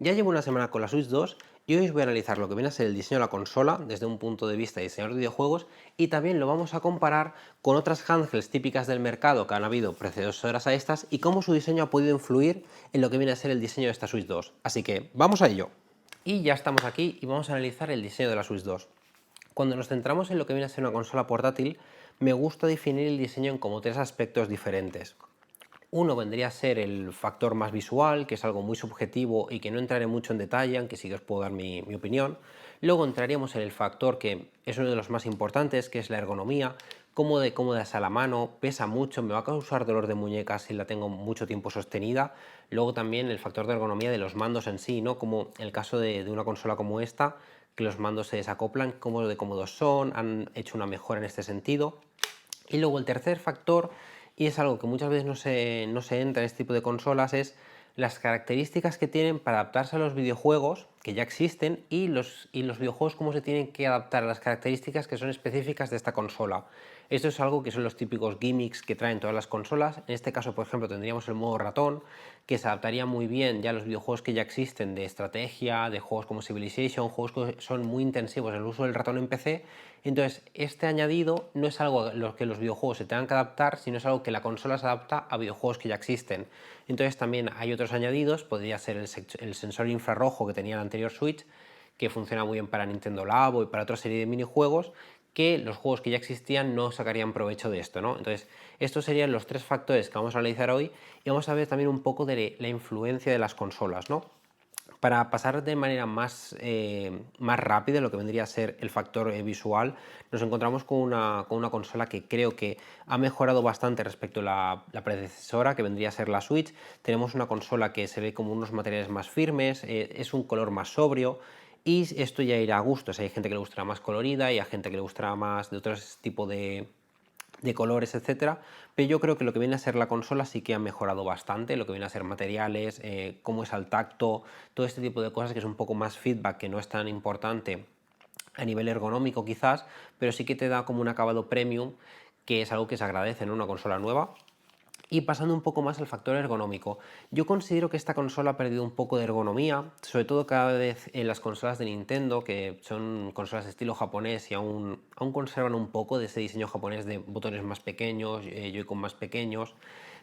Ya llevo una semana con la Switch 2 y hoy os voy a analizar lo que viene a ser el diseño de la consola desde un punto de vista de diseñador de videojuegos y también lo vamos a comparar con otras handhelds típicas del mercado que han habido predecesoras a estas y cómo su diseño ha podido influir en lo que viene a ser el diseño de esta Switch 2. Así que vamos a ello. Y ya estamos aquí y vamos a analizar el diseño de la Switch 2. Cuando nos centramos en lo que viene a ser una consola portátil, me gusta definir el diseño en como tres aspectos diferentes. Uno vendría a ser el factor más visual, que es algo muy subjetivo y que no entraré mucho en detalle, aunque sí que os puedo dar mi opinión. Luego entraríamos en el factor que es uno de los más importantes, que es la ergonomía, cómo de cómoda es a la mano, pesa mucho, me va a causar dolor de muñecas si la tengo mucho tiempo sostenida. Luego también el factor de ergonomía de los mandos en sí, ¿no? Como el caso de una consola como esta, que los mandos se desacoplan, cómo de cómodos son, han hecho una mejora en este sentido. Y luego el tercer factor, y es algo que muchas veces no se entra en este tipo de consolas, es las características que tienen para adaptarse a los videojuegos que ya existen y los videojuegos cómo se tienen que adaptar a las características que son específicas de esta consola. Esto es algo que son los típicos gimmicks que traen todas las consolas. En este caso, por ejemplo, tendríamos el modo ratón, que se adaptaría muy bien ya a los videojuegos que ya existen de estrategia, de juegos como Civilization, juegos que son muy intensivos en el uso del ratón en PC. Entonces, este añadido no es algo a lo que los videojuegos se tengan que adaptar, sino es algo que la consola se adapta a videojuegos que ya existen. Entonces, también hay otros añadidos, podría ser el sensor infrarrojo que tenía la anterior Switch, que funciona muy bien para Nintendo Labo y para otra serie de minijuegos, que los juegos que ya existían no sacarían provecho de esto, ¿no? Entonces, estos serían los tres factores que vamos a analizar hoy y vamos a ver también un poco de la influencia de las consolas, ¿no? Para pasar de manera más rápida lo que vendría a ser el factor visual, nos encontramos con una consola que creo que ha mejorado bastante respecto a la predecesora, que vendría a ser la Switch. Tenemos una consola que se ve como unos materiales más firmes, es un color más sobrio, y esto ya irá a gustos. Hay gente que le gustará más colorida y hay gente que le gustará más de otro tipo de colores, etcétera. Pero yo creo que lo que viene a ser la consola sí que ha mejorado bastante, lo que viene a ser materiales, cómo es al tacto, todo este tipo de cosas que es un poco más feedback, que no es tan importante a nivel ergonómico quizás, pero sí que te da como un acabado premium, que es algo que se agradece en una consola nueva. Y pasando un poco más al factor ergonómico, yo considero que esta consola ha perdido un poco de ergonomía, sobre todo cada vez en las consolas de Nintendo, que son consolas de estilo japonés y aún conservan un poco de ese diseño japonés de botones más pequeños, Joy-Con más pequeños,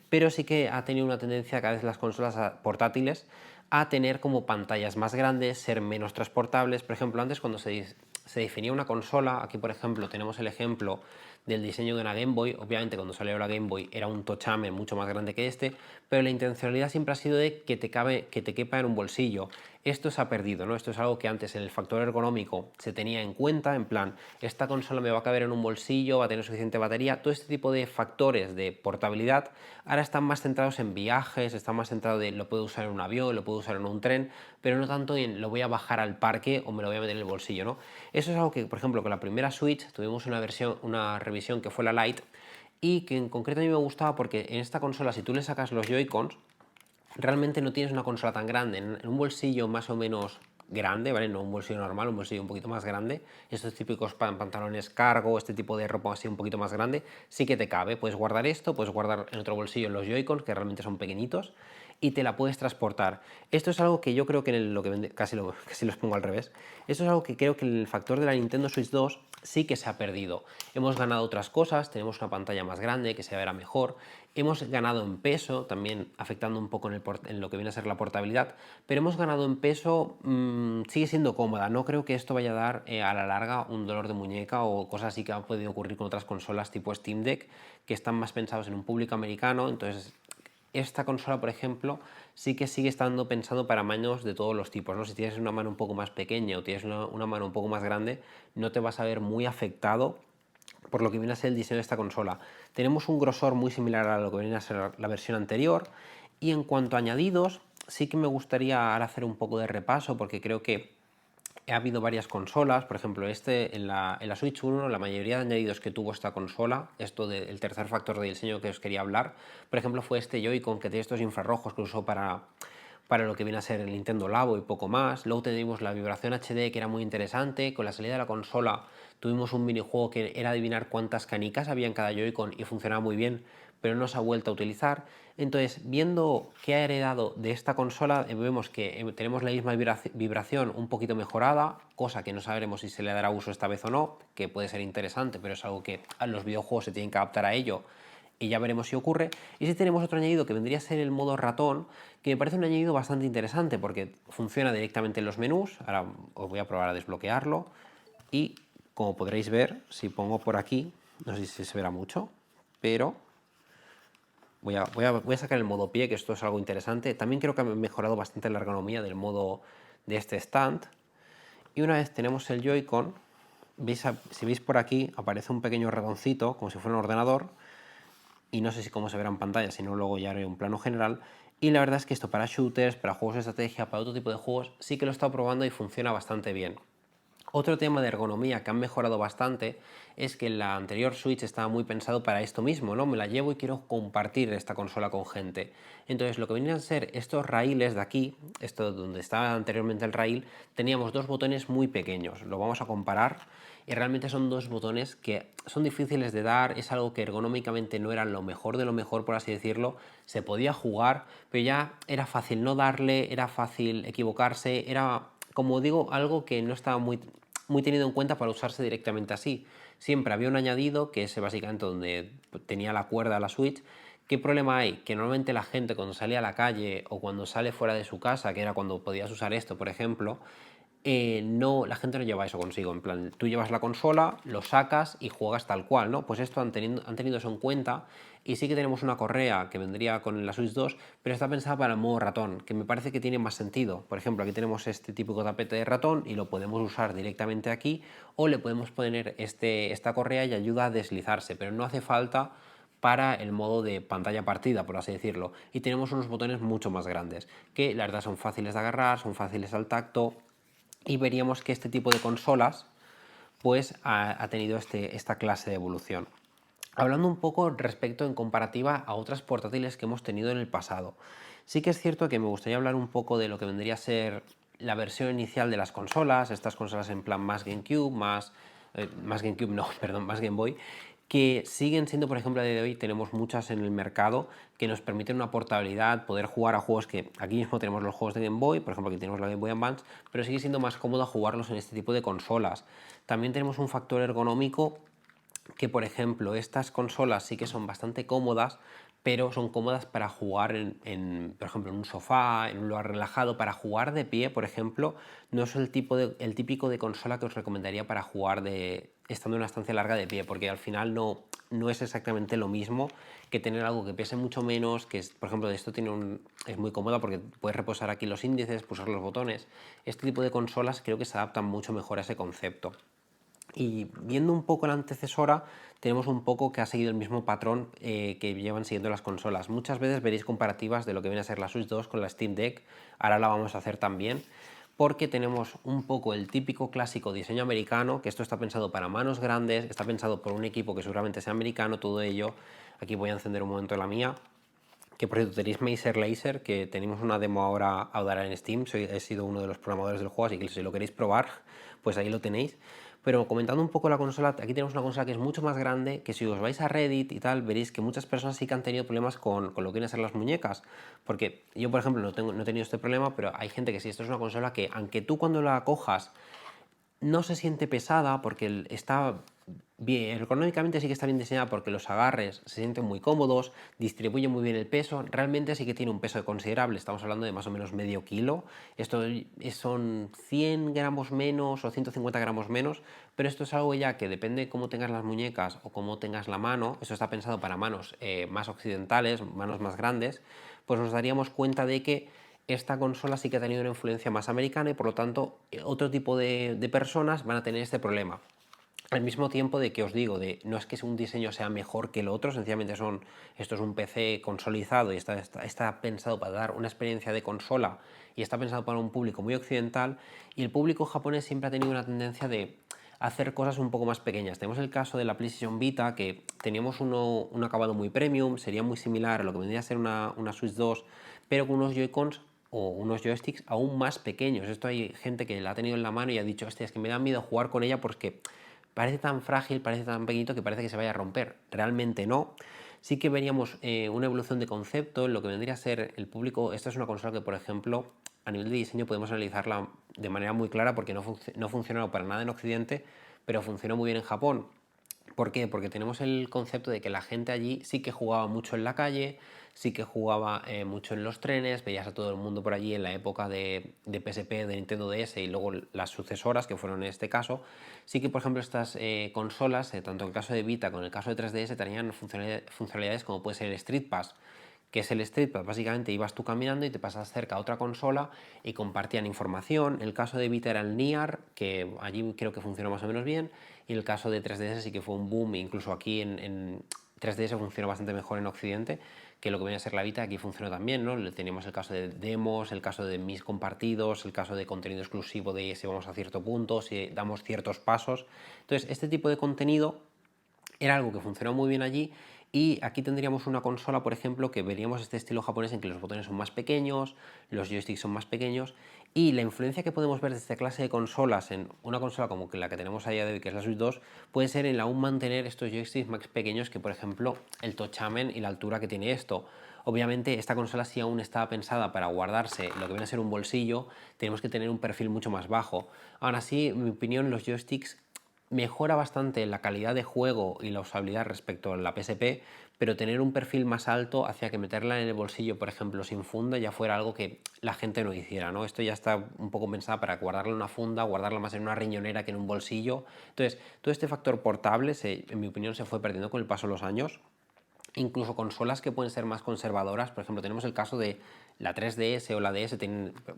pero sí que ha tenido una tendencia cada vez las consolas portátiles a tener como pantallas más grandes, ser menos transportables. Por ejemplo, antes cuando se definía una consola, aquí por ejemplo tenemos el ejemplo del diseño de una Game Boy. Obviamente cuando salió la Game Boy era un tochame mucho más grande que este, pero la intencionalidad siempre ha sido de que te quepa en un bolsillo. Esto se ha perdido, ¿no? Esto es algo que antes en el factor ergonómico se tenía en cuenta, en plan, esta consola me va a caber en un bolsillo, va a tener suficiente batería. Todo este tipo de factores de portabilidad ahora están más centrados en viajes, están más centrados de lo puedo usar en un avión, lo puedo usar en un tren, pero no tanto en lo voy a bajar al parque o me lo voy a meter en el bolsillo, ¿no? Eso es algo que, por ejemplo, con la primera Switch tuvimos una revisión que fue la Lite, y que en concreto a mí me gustaba porque en esta consola, si tú le sacas los Joy-Cons, realmente no tienes una consola tan grande. En un bolsillo más o menos grande, ¿vale? No un bolsillo normal, un bolsillo un poquito más grande. Estos típicos pantalones cargo, este tipo de ropa así un poquito más grande, sí que te cabe. Puedes guardar esto, puedes guardar en otro bolsillo los Joy-Cons, que realmente son pequeñitos, y te la puedes transportar. Esto es algo que yo creo que en lo que vende, casi los pongo al revés. Esto es algo que creo que en el factor de la Nintendo Switch 2 sí que se ha perdido. Hemos ganado otras cosas, tenemos una pantalla más grande que se verá mejor, hemos ganado en peso, también afectando un poco en lo que viene a ser la portabilidad, pero hemos ganado en peso, sigue siendo cómoda. No creo que esto vaya a dar a la larga un dolor de muñeca o cosas así que han podido ocurrir con otras consolas tipo Steam Deck, que están más pensados en un público americano. Entonces esta consola, por ejemplo, sí que sigue estando pensado para manos de todos los tipos, ¿no? Si tienes una mano un poco más pequeña o tienes una mano un poco más grande, no te vas a ver muy afectado por lo que viene a ser el diseño de esta consola. Tenemos un grosor muy similar a lo que viene a ser la versión anterior, y en cuanto a añadidos, sí que me gustaría ahora hacer un poco de repaso porque creo que ha habido varias consolas. Por ejemplo, en la Switch 1, la mayoría de añadidos que tuvo esta consola, esto del tercer factor de diseño que os quería hablar, por ejemplo, fue este Joy-Con que tiene estos infrarrojos que usó para lo que viene a ser el Nintendo Labo y poco más. Luego tenemos la vibración HD, que era muy interesante. Con la salida de la consola tuvimos un minijuego que era adivinar cuántas canicas había en cada Joy-Con y funcionaba muy bien, pero no se ha vuelto a utilizar. Entonces, viendo qué ha heredado de esta consola, vemos que tenemos la misma vibración un poquito mejorada, cosa que no sabremos si se le dará uso esta vez o no, que puede ser interesante, pero es algo que los videojuegos se tienen que adaptar a ello y ya veremos si ocurre. Y si tenemos otro añadido que vendría a ser el modo ratón, que me parece un añadido bastante interesante porque funciona directamente en los menús. Ahora os voy a probar a desbloquearlo y como podréis ver, si pongo por aquí, no sé si se verá mucho, pero voy a sacar el modo pie, que esto es algo interesante. También creo que ha mejorado bastante la ergonomía del modo de este stand. Y una vez tenemos el Joy-Con, si veis por aquí aparece un pequeño ratoncito, como si fuera un ordenador, y no sé si cómo se verá en pantalla, si no luego ya haré un plano general. Y la verdad es que esto para shooters, para juegos de estrategia, para otro tipo de juegos, sí que lo he estado probando y funciona bastante bien. Otro tema de ergonomía que han mejorado bastante es que la anterior Switch estaba muy pensado para esto mismo, ¿no? Me la llevo y quiero compartir esta consola con gente. Entonces lo que venían a ser estos raíles de aquí, esto donde estaba anteriormente el raíl, teníamos dos botones muy pequeños. Lo vamos a comparar y realmente son dos botones que son difíciles de dar, es algo que ergonómicamente no era lo mejor de lo mejor, por así decirlo. Se podía jugar, pero ya era fácil no darle, era fácil equivocarse, era, como digo, algo que no estaba muy tenido en cuenta para usarse directamente así. Siempre había un añadido, que es básicamente donde tenía la cuerda a la Switch. ¿Qué problema hay? Que normalmente la gente cuando sale a la calle o cuando sale fuera de su casa, que era cuando podías usar esto, por ejemplo, no, la gente no lleva eso consigo. En plan, tú llevas la consola, lo sacas y juegas tal cual, ¿no? Pues esto han tenido eso en cuenta. Y sí que tenemos una correa que vendría con la Switch 2, pero está pensada para el modo ratón, que me parece que tiene más sentido. Por ejemplo, aquí tenemos este típico tapete de ratón y lo podemos usar directamente aquí, o le podemos poner esta correa y ayuda a deslizarse, pero no hace falta para el modo de pantalla partida, por así decirlo. Y tenemos unos botones mucho más grandes, que la verdad son fáciles de agarrar, son fáciles al tacto, y veríamos que este tipo de consolas pues ha tenido esta clase de evolución. Hablando un poco respecto en comparativa a otras portátiles que hemos tenido en el pasado, sí que es cierto que me gustaría hablar un poco de lo que vendría a ser la versión inicial de las consolas, estas consolas en plan más GameCube, más GameCube no, perdón, más Game Boy, que siguen siendo, por ejemplo, a día de hoy tenemos muchas en el mercado que nos permiten una portabilidad, poder jugar a juegos que aquí mismo tenemos los juegos de Game Boy, por ejemplo aquí tenemos la Game Boy Advance, pero sigue siendo más cómodo jugarlos en este tipo de consolas. También tenemos un factor ergonómico que, por ejemplo, estas consolas sí que son bastante cómodas, pero son cómodas para jugar por ejemplo, en un sofá, en un lugar relajado. Para jugar de pie, por ejemplo, no es el típico de consola que os recomendaría para jugar estando en una estancia larga de pie, porque al final no es exactamente lo mismo que tener algo que pese mucho menos, que es, por ejemplo, esto es muy cómodo porque puedes reposar aquí los índices, pulsar los botones. Este tipo de consolas creo que se adaptan mucho mejor a ese concepto. Y viendo un poco la antecesora, tenemos un poco que ha seguido el mismo patrón que llevan siguiendo las consolas. Muchas veces veréis comparativas de lo que viene a ser la Switch 2 con la Steam Deck, ahora la vamos a hacer también, porque tenemos un poco el típico clásico diseño americano, que esto está pensado para manos grandes, está pensado por un equipo que seguramente sea americano, todo ello. Aquí voy a encender un momento la mía, que por cierto tenéis Mazer Laser, que tenemos una demo ahora en Steam, he sido uno de los programadores del juego, así que si lo queréis probar, pues ahí lo tenéis. Pero comentando un poco la consola, aquí tenemos una consola que es mucho más grande, que si os vais a Reddit y tal, veréis que muchas personas sí que han tenido problemas con lo que vienen a ser las muñecas. Porque yo, por ejemplo, no he tenido este problema, pero hay gente que sí, esto es una consola que, aunque tú cuando la cojas no se siente pesada porque está bien, ergonómicamente sí que está bien diseñada porque los agarres se sienten muy cómodos, distribuye muy bien el peso, realmente sí que tiene un peso considerable, estamos hablando de más o menos medio kilo, esto son 100 gramos menos o 150 gramos menos, pero esto es algo ya que depende de cómo tengas las muñecas o cómo tengas la mano, eso está pensado para manos más occidentales, manos más grandes, pues nos daríamos cuenta de que esta consola sí que ha tenido una influencia más americana y por lo tanto otro tipo de personas van a tener este problema. Al mismo tiempo de que os digo, no es que un diseño sea mejor que el otro, sencillamente esto es un PC consolidado y está pensado para dar una experiencia de consola y está pensado para un público muy occidental, y el público japonés siempre ha tenido una tendencia de hacer cosas un poco más pequeñas. Tenemos el caso de la PlayStation Vita, que teníamos un acabado muy premium, sería muy similar a lo que vendría a ser una Switch 2, pero con unos Joy-Cons o unos joysticks aún más pequeños. Esto hay gente que la ha tenido en la mano y ha dicho, hostia, es que me da miedo jugar con ella porque parece tan frágil, parece tan pequeñito que parece que se vaya a romper. Realmente no. sí que veríamos una evolución de concepto en lo que vendría a ser el público. Esta es una consola que, por ejemplo, a nivel de diseño podemos analizarla de manera muy clara porque no funcionó para nada en Occidente, pero funcionó muy bien en Japón. ¿Por qué? Porque tenemos el concepto de que la gente allí sí que jugaba mucho en la calle, sí que jugaba mucho en los trenes, veías a todo el mundo por allí en la época de PSP, de Nintendo DS y luego las sucesoras, que fueron en este caso. Sí que, por ejemplo, estas consolas, tanto en el caso de Vita como en el caso de 3DS, tenían funcionalidades como puede ser el Street Pass, que es el Street Pass. Básicamente ibas tú caminando y te pasas cerca a otra consola y compartían información. El caso de Vita era el Niar, que allí creo que funcionó más o menos bien, y el caso de 3DS sí que fue un boom, incluso aquí en 3DS funcionó bastante mejor en Occidente que lo que viene a ser la Vita. Aquí funcionó también, ¿no? Teníamos el caso de demos, el caso de mis compartidos, el caso de contenido exclusivo de si vamos a cierto punto, si damos ciertos pasos. Entonces, este tipo de contenido era algo que funcionó muy bien allí, y aquí tendríamos una consola, por ejemplo, que veríamos este estilo japonés en que los botones son más pequeños, los joysticks son más pequeños, y la influencia que podemos ver de esta clase de consolas en una consola como la que tenemos a día de hoy, que es la Switch 2, puede ser en aún mantener estos joysticks más pequeños que, por ejemplo, el touchamen y la altura que tiene esto. Obviamente esta consola, si aún estaba pensada para guardarse lo que viene a ser un bolsillo, tenemos que tener un perfil mucho más bajo. Aún así, en mi opinión, los joysticks mejora bastante la calidad de juego y la usabilidad respecto a la PSP, pero tener un perfil más alto hacía que meterla en el bolsillo, por ejemplo, sin funda, ya fuera algo que la gente no hiciera, ¿no? Esto ya está un poco pensado para guardarla en una funda, guardarla más en una riñonera que en un bolsillo. Entonces, todo este factor portable, en mi opinión, se fue perdiendo con el paso de los años. Incluso consolas que pueden ser más conservadoras, por ejemplo, tenemos el caso de la 3DS o la DS,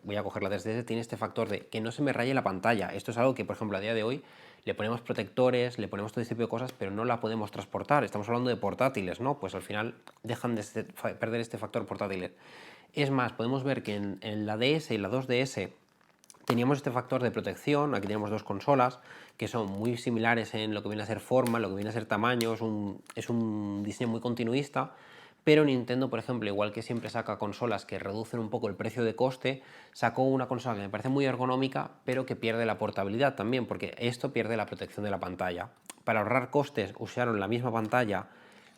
voy a coger la 3DS, tiene este factor de que no se me raye la pantalla. Esto es algo que, por ejemplo, a día de hoy le ponemos protectores, le ponemos todo este tipo de cosas, pero no la podemos transportar. Estamos hablando de portátiles, ¿no? Pues al final dejan de perder este factor portátil. Es más, podemos ver que en la DS y la 2DS teníamos este factor de protección. Aquí tenemos dos consolas que son muy similares en lo que viene a ser forma, lo que viene a ser tamaño, es un diseño muy continuista, pero Nintendo, por ejemplo, igual que siempre saca consolas que reducen un poco el precio de coste, sacó una consola que me parece muy ergonómica, pero que pierde la portabilidad también, porque esto pierde la protección de la pantalla. Para ahorrar costes usaron la misma pantalla.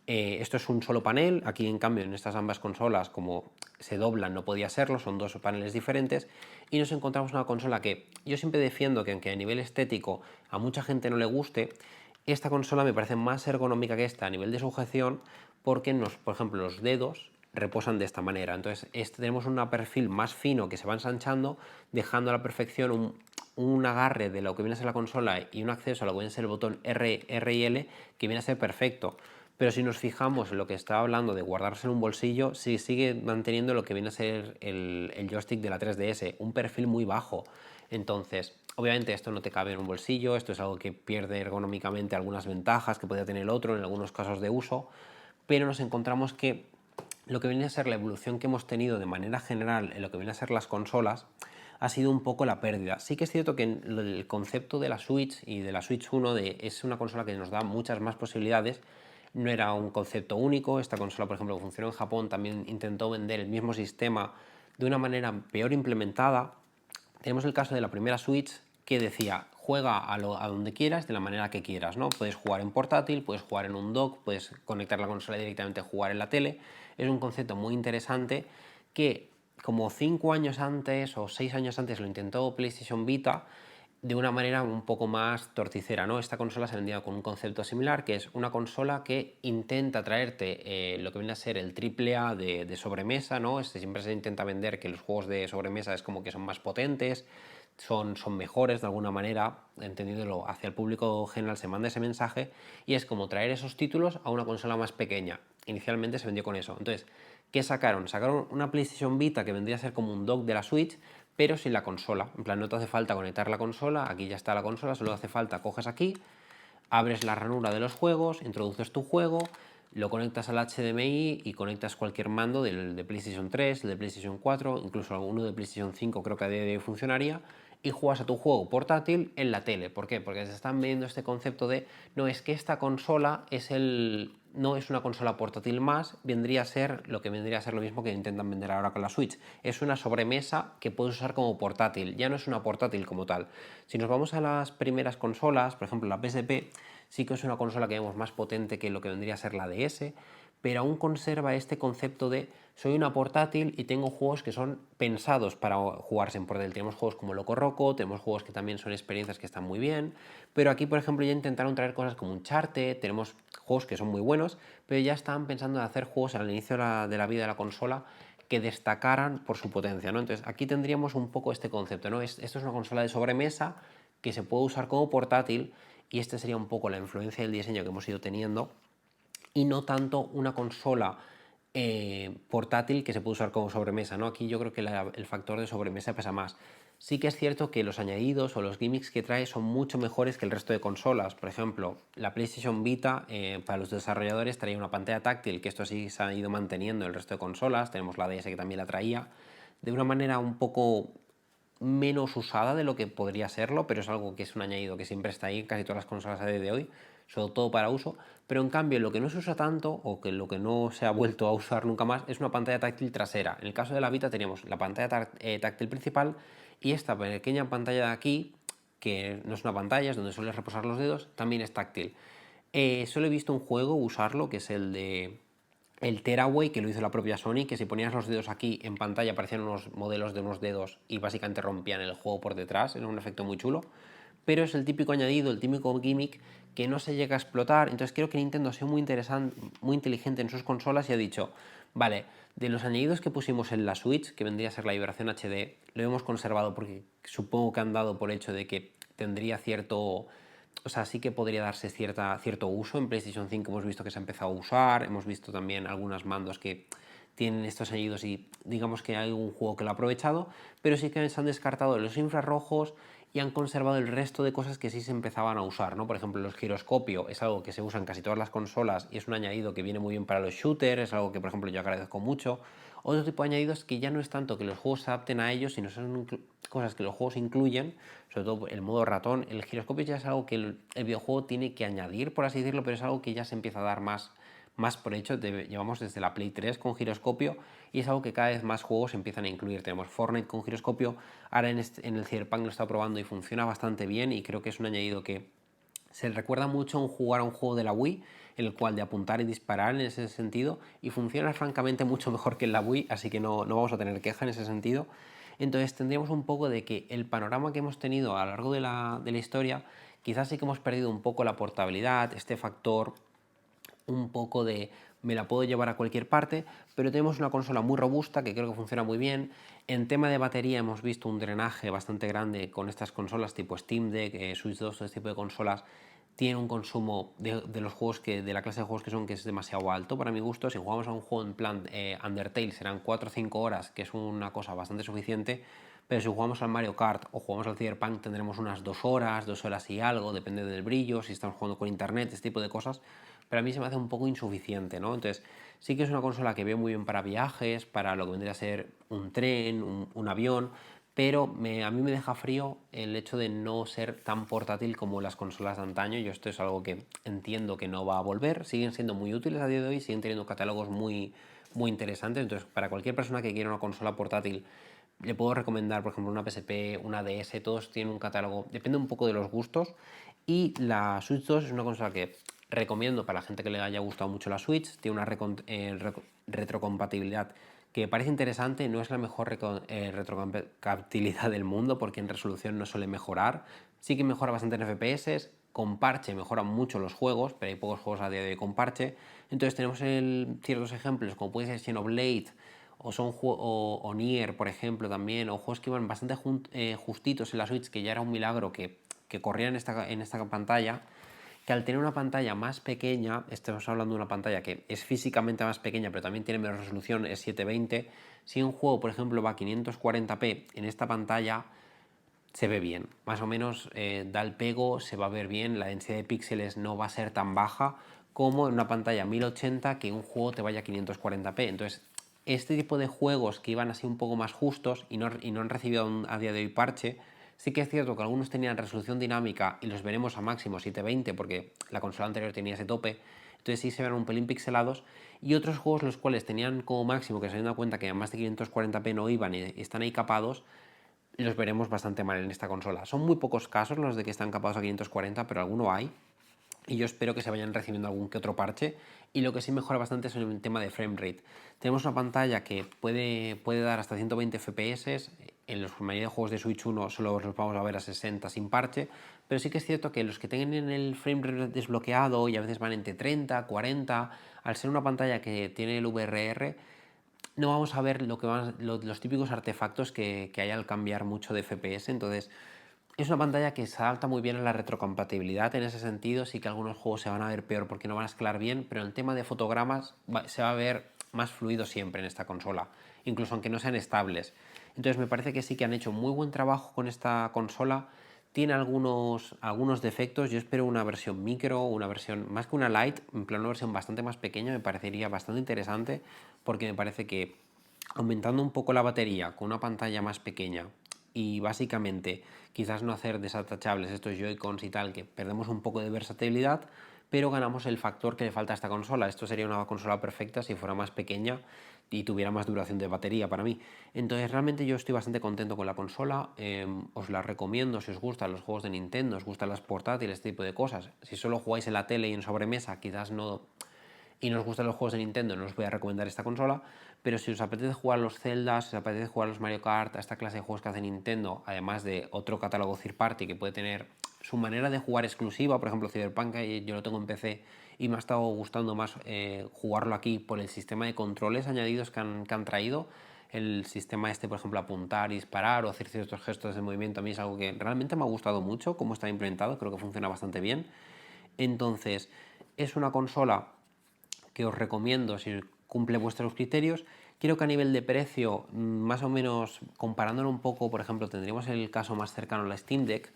Esto es un solo panel. Aquí, en cambio, en estas ambas consolas, como se doblan, no podía serlo, son dos paneles diferentes, y nos encontramos una consola que yo siempre defiendo que, aunque a nivel estético a mucha gente no le guste, esta consola me parece más ergonómica que esta a nivel de sujeción, porque por ejemplo, los dedos reposan de esta manera. Entonces, tenemos un perfil más fino que se va ensanchando, dejando a la perfección un agarre de lo que viene a ser la consola y un acceso a lo que viene a ser el botón R y L, que viene a ser perfecto. Pero si nos fijamos en lo que estaba hablando de guardarse en un bolsillo, sí sigue manteniendo lo que viene a ser el joystick de la 3DS, un perfil muy bajo. Entonces, obviamente esto no te cabe en un bolsillo, esto es algo que pierde ergonómicamente algunas ventajas que podría tener el otro en algunos casos de uso, pero nos encontramos que lo que viene a ser la evolución que hemos tenido de manera general en lo que viene a ser las consolas ha sido un poco la pérdida. Sí que es cierto que el concepto de la Switch y de la Switch 1 es una consola que nos da muchas más posibilidades. No era un concepto único. Esta consola, por ejemplo, que funcionó en Japón, también intentó vender el mismo sistema de una manera peor implementada. Tenemos el caso de la primera Switch, que decía: juega a donde quieras, de la manera que quieras, ¿no? Puedes jugar en portátil, puedes jugar en un dock, puedes conectar la consola directamente a jugar en la tele. Es un concepto muy interesante que, como 5 años antes o 6 años antes lo intentó PlayStation Vita, de una manera un poco más torticera, ¿no? Esta consola se vendía con un concepto similar, que es una consola que intenta traerte lo que viene a ser el triple A de sobremesa, ¿no? Siempre se intenta vender que los juegos de sobremesa es como que son más potentes, son mejores de alguna manera, entendiéndolo hacia el público general, se manda ese mensaje, y es como traer esos títulos a una consola más pequeña. Inicialmente se vendió con eso. Entonces, ¿qué sacaron? Sacaron una PlayStation Vita que vendría a ser como un dock de la Switch, pero sin la consola. En plan, no te hace falta conectar la consola, aquí ya está la consola, solo hace falta, coges aquí, abres la ranura de los juegos, introduces tu juego, lo conectas al HDMI y conectas cualquier mando de PlayStation 3, de PlayStation 4, incluso alguno de PlayStation 5 creo que a día de hoy funcionaría, y juegas a tu juego portátil en la tele. ¿Por qué? Porque se están viendo este concepto de: no, es que esta consola no es una consola portátil más, vendría a ser lo que vendría a ser lo mismo que intentan vender ahora con la Switch. Es una sobremesa que puedes usar como portátil, ya no es una portátil como tal. Si nos vamos a las primeras consolas, por ejemplo la PSP, sí que es una consola que vemos más potente que lo que vendría a ser la DS, pero aún conserva este concepto de soy una portátil y tengo juegos que son pensados para jugarse en portátil. Tenemos juegos como Loco Roco, tenemos juegos que también son experiencias que están muy bien, pero aquí, por ejemplo, ya intentaron traer cosas como Uncharted, tenemos juegos que son muy buenos, pero ya estaban pensando en hacer juegos al inicio de la vida de la consola que destacaran por su potencia, ¿no? Entonces aquí tendríamos un poco este concepto, ¿no? Esto es una consola de sobremesa que se puede usar como portátil y esta sería un poco la influencia del diseño que hemos ido teniendo y no tanto una consola portátil que se puede usar como sobremesa, ¿no? Aquí yo creo que el factor de sobremesa pesa más. Sí que es cierto que los añadidos o los gimmicks que trae son mucho mejores que el resto de consolas. Por ejemplo, la PlayStation Vita para los desarrolladores traía una pantalla táctil, que esto sí se ha ido manteniendo en el resto de consolas. Tenemos la DS que también la traía, de una manera un poco menos usada de lo que podría serlo, pero es algo que es un añadido que siempre está ahí en casi todas las consolas a día de hoy, sobre todo para uso. Pero en cambio, lo que no se usa tanto, o que lo que no se ha vuelto a usar nunca más, es una pantalla táctil trasera. En el caso de la Vita teníamos la pantalla táctil principal y esta pequeña pantalla de aquí, que no es una pantalla, es donde sueles reposar los dedos, también es táctil. Solo he visto un juego usarlo, que es el de el Tearaway, que lo hizo la propia Sony, que si ponías los dedos aquí en pantalla aparecían unos modelos de unos dedos y básicamente rompían el juego por detrás, era un efecto muy chulo, pero es el típico añadido, el típico gimmick que no se llega a explotar. Entonces creo que Nintendo ha sido muy interesante, muy inteligente en sus consolas y ha dicho, vale, de los añadidos que pusimos en la Switch, que vendría a ser la vibración HD, lo hemos conservado porque supongo que han dado por hecho de que tendría cierto, o sea, sí que podría darse cierto uso. En PlayStation 5 hemos visto que se ha empezado a usar, hemos visto también algunos mandos que tienen estos añadidos y digamos que hay un juego que lo ha aprovechado, pero sí que se han descartado los infrarrojos y han conservado el resto de cosas que sí se empezaban a usar, ¿no? Por ejemplo, el giroscopio es algo que se usa en casi todas las consolas y es un añadido que viene muy bien para los shooters, es algo que, por ejemplo, yo agradezco mucho. Otro tipo de añadidos que ya no es tanto que los juegos se adapten a ellos, sino son cosas que los juegos incluyen, sobre todo el modo ratón. El giroscopio ya es algo que el videojuego tiene que añadir, por así decirlo, pero es algo que ya se empieza a dar más por hecho. Llevamos desde la Play 3 con giroscopio y es algo que cada vez más juegos empiezan a incluir. Tenemos Fortnite con giroscopio, ahora en el Cyberpunk lo está probando y funciona bastante bien y creo que es un añadido que se recuerda mucho a jugar a un juego de la Wii, en el cual de apuntar y disparar en ese sentido, y funciona francamente mucho mejor que en la Wii, así que no vamos a tener queja en ese sentido. Entonces tendríamos un poco de que el panorama que hemos tenido a lo largo de la historia, quizás sí que hemos perdido un poco la portabilidad, este factor un poco de me la puedo llevar a cualquier parte, pero tenemos una consola muy robusta que creo que funciona muy bien. En tema de batería hemos visto un drenaje bastante grande con estas consolas tipo Steam Deck, Switch 2, todo este tipo de consolas. Tiene un consumo de los juegos de la clase de juegos que son, que es demasiado alto para mi gusto. Si jugamos a un juego en plan Undertale serán 4 o 5 horas, que es una cosa bastante suficiente, pero si jugamos al Mario Kart o jugamos al Cyberpunk tendremos unas 2 horas, 2 horas y algo, depende del brillo, si estamos jugando con internet, este tipo de cosas, pero a mí se me hace un poco insuficiente, ¿no? Entonces sí que es una consola que veo muy bien para viajes, para lo que vendría a ser un tren, un avión, pero a mí me deja frío el hecho de no ser tan portátil como las consolas de antaño. Yo esto es algo que entiendo que no va a volver, siguen siendo muy útiles a día de hoy, siguen teniendo catálogos muy interesantes, entonces para cualquier persona que quiera una consola portátil le puedo recomendar, por ejemplo, una PSP, una DS, todos tienen un catálogo, depende un poco de los gustos. Y la Switch 2 es una consola que recomiendo para la gente que le haya gustado mucho la Switch, tiene una retrocompatibilidad que parece interesante, no es la mejor retrocompatibilidad del mundo porque en resolución no suele mejorar, sí que mejora bastante en FPS, con parche mejoran mucho los juegos, pero hay pocos juegos a día de hoy con parche. Entonces tenemos ciertos ejemplos como puede ser Xenoblade o Nier, por ejemplo, también, o juegos que iban bastante justitos en la Switch, que ya era un milagro que corrieran en esta pantalla, que al tener una pantalla más pequeña, estamos hablando de una pantalla que es físicamente más pequeña, pero también tiene menos resolución, es 720, si un juego, por ejemplo, va a 540p en esta pantalla, se ve bien, más o menos da el pego, se va a ver bien, la densidad de píxeles no va a ser tan baja como en una pantalla 1080 que un juego te vaya a 540p. Entonces, este tipo de juegos que iban así un poco más justos y no han recibido a día de hoy parche, sí que es cierto que algunos tenían resolución dinámica y los veremos a máximo 720 porque la consola anterior tenía ese tope, entonces sí se ven un pelín pixelados, y otros juegos los cuales tenían como máximo que se han dado cuenta que a más de 540p no iban y están ahí capados, los veremos bastante mal en esta consola. Son muy pocos casos los de que están capados a 540, pero alguno hay. Y yo espero que se vayan recibiendo algún que otro parche y lo que sí mejora bastante es el tema de frame rate. Tenemos una pantalla que puede dar hasta 120 FPS, en los mayoría de juegos de Switch 1 solo los vamos a ver a 60 sin parche, pero sí que es cierto que los que tienen el frame rate desbloqueado y a veces van entre 30, 40, al ser una pantalla que tiene el VRR, no vamos a ver los típicos artefactos que hay al cambiar mucho de FPS. Entonces es una pantalla que se adapta muy bien a la retrocompatibilidad en ese sentido. Sí que algunos juegos se van a ver peor porque no van a escalar bien, pero en el tema de fotogramas se va a ver más fluido siempre en esta consola, incluso aunque no sean estables. Entonces me parece que sí que han hecho muy buen trabajo con esta consola. Tiene algunos defectos. Yo espero una versión micro, una versión más que una Lite, en plan una versión bastante más pequeña. Me parecería bastante interesante porque me parece que aumentando un poco la batería con una pantalla más pequeña y básicamente quizás no hacer desatachables estos Joy-Cons y tal, que perdemos un poco de versatilidad, pero ganamos el factor que le falta a esta consola. Esto sería una consola perfecta si fuera más pequeña y tuviera más duración de batería para mí. Entonces realmente yo estoy bastante contento con la consola. Os la recomiendo si os gustan los juegos de Nintendo, os gustan las portátiles, este tipo de cosas. Si solo jugáis en la tele y en sobremesa, quizás no, y nos gustan los juegos de Nintendo, no os voy a recomendar esta consola, pero si os apetece jugar los Zelda, si os apetece jugar los Mario Kart, a esta clase de juegos que hace Nintendo, además de otro catálogo third party que puede tener su manera de jugar exclusiva, por ejemplo Cyberpunk, yo lo tengo en PC y me ha estado gustando más jugarlo aquí por el sistema de controles añadidos que han traído. El sistema este, por ejemplo, apuntar y disparar o hacer ciertos gestos de movimiento, a mí es algo que realmente me ha gustado mucho, cómo está implementado, creo que funciona bastante bien. Entonces, es una consola que os recomiendo si cumple vuestros criterios. Quiero que a nivel de precio, más o menos comparándolo un poco, por ejemplo, tendríamos el caso más cercano a la Steam Deck,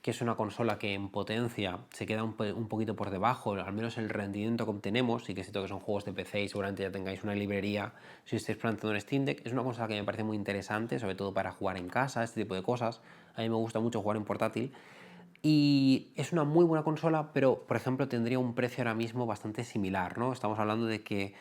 que es una consola que en potencia se queda un poquito por debajo, al menos el rendimiento que obtenemos. Sí que es cierto que son juegos de PC y seguramente ya tengáis una librería si estáis planteando un Steam Deck. Es una consola que me parece muy interesante, sobre todo para jugar en casa, este tipo de cosas. A mí me gusta mucho jugar en portátil. Y es una muy buena consola, pero por ejemplo tendría un precio ahora mismo bastante similar, ¿no? Estamos hablando de que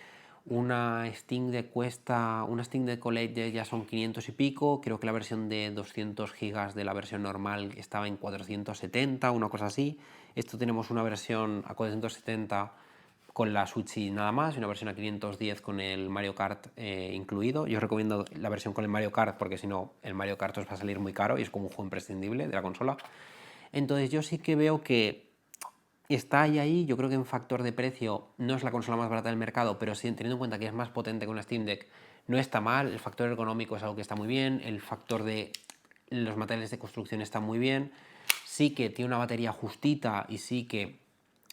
una Steam Deck OLED ya son 500 y pico. Creo que la versión de 200 gigas de la versión normal estaba en 470, una cosa así. Esto tenemos una versión a 470 con la Switch y nada más, y una versión a 510 con el Mario Kart incluido. Yo os recomiendo la versión con el Mario Kart porque si no el Mario Kart os va a salir muy caro y es como un juego imprescindible de la consola. Entonces yo sí que veo que está ahí. Yo creo que en factor de precio no es la consola más barata del mercado, pero sí, teniendo en cuenta que es más potente que una Steam Deck, no está mal. El factor económico es algo que está muy bien. El factor de los materiales de construcción está muy bien. Sí que tiene una batería justita y sí que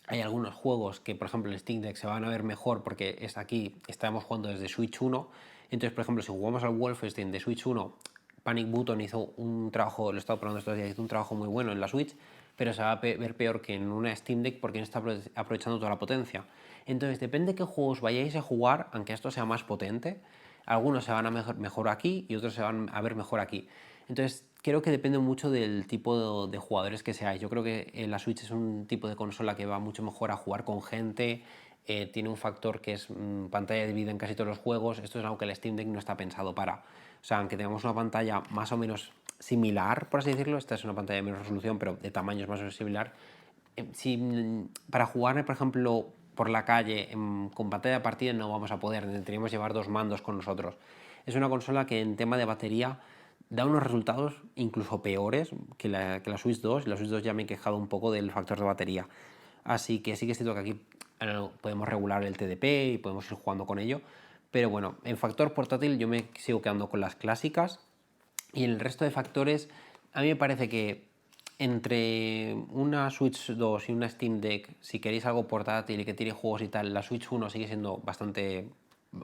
hay algunos juegos que, por ejemplo, en Steam Deck se van a ver mejor porque es aquí estamos jugando desde Switch 1. Entonces, por ejemplo, si jugamos al Wolfenstein de Switch 1, Panic Button hizo un trabajo, lo he estado probando estos días, hizo un trabajo muy bueno en la Switch, pero se va a ver peor que en una Steam Deck porque no está aprovechando toda la potencia. Entonces, depende de qué juegos vayáis a jugar, aunque esto sea más potente, algunos se van a mejor aquí y otros se van a ver mejor aquí. Entonces, creo que depende mucho del tipo de jugadores que seáis. Yo creo que la Switch es un tipo de consola que va mucho mejor a jugar con gente, tiene un factor que es pantalla de vida en casi todos los juegos. Esto es algo que el Steam Deck no está pensado para. O sea, aunque tengamos una pantalla más o menos similar, por así decirlo, esta es una pantalla de menor resolución, pero de tamaño es más o menos similar. Si para jugar, por ejemplo, por la calle con pantalla de partida no vamos a poder, tendríamos que llevar dos mandos con nosotros. Es una consola que en tema de batería da unos resultados incluso peores que la Switch 2. La Switch 2 ya me he quejado un poco del factor de batería. Así que sí que es cierto que aquí podemos regular el TDP y podemos ir jugando con ello. Pero bueno, en factor portátil yo me sigo quedando con las clásicas. Y en el resto de factores, a mí me parece que entre una Switch 2 y una Steam Deck, si queréis algo portátil y que tire juegos y tal, la Switch 1 sigue siendo bastante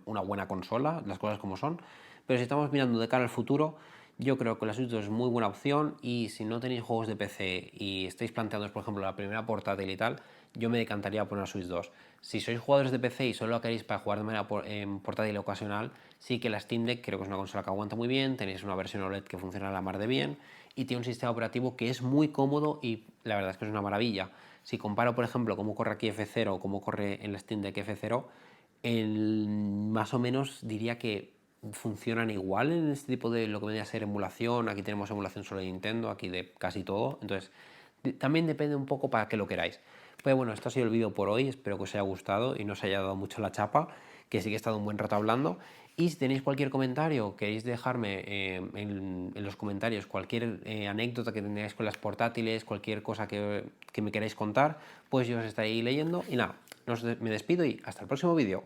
una buena consola, las cosas como son. Pero si estamos mirando de cara al futuro, yo creo que la Switch 2 es muy buena opción y si no tenéis juegos de PC y estáis planteando, por ejemplo, la primera portátil y tal, yo me decantaría por una Switch 2. Si sois jugadores de PC y solo la queréis para jugar de manera portátil ocasional, sí que la Steam Deck creo que es una consola que aguanta muy bien, tenéis una versión OLED que funciona a la mar de bien y tiene un sistema operativo que es muy cómodo y la verdad es que es una maravilla. Si comparo, por ejemplo, cómo corre aquí F0 o cómo corre en la Steam Deck F0, más o menos diría que funcionan igual en este tipo de lo que vendría a ser emulación. Aquí tenemos emulación solo de Nintendo, aquí de casi todo. Entonces, También depende un poco para qué lo queráis. Pues bueno, esto ha sido el vídeo por hoy, espero que os haya gustado y no os haya dado mucho la chapa, que sí que he estado un buen rato hablando. Y si tenéis cualquier comentario, queréis dejarme en los comentarios cualquier anécdota que tengáis con las portátiles, cualquier cosa que me queráis contar, pues yo os estaré leyendo. Y nada, me despido y hasta el próximo vídeo.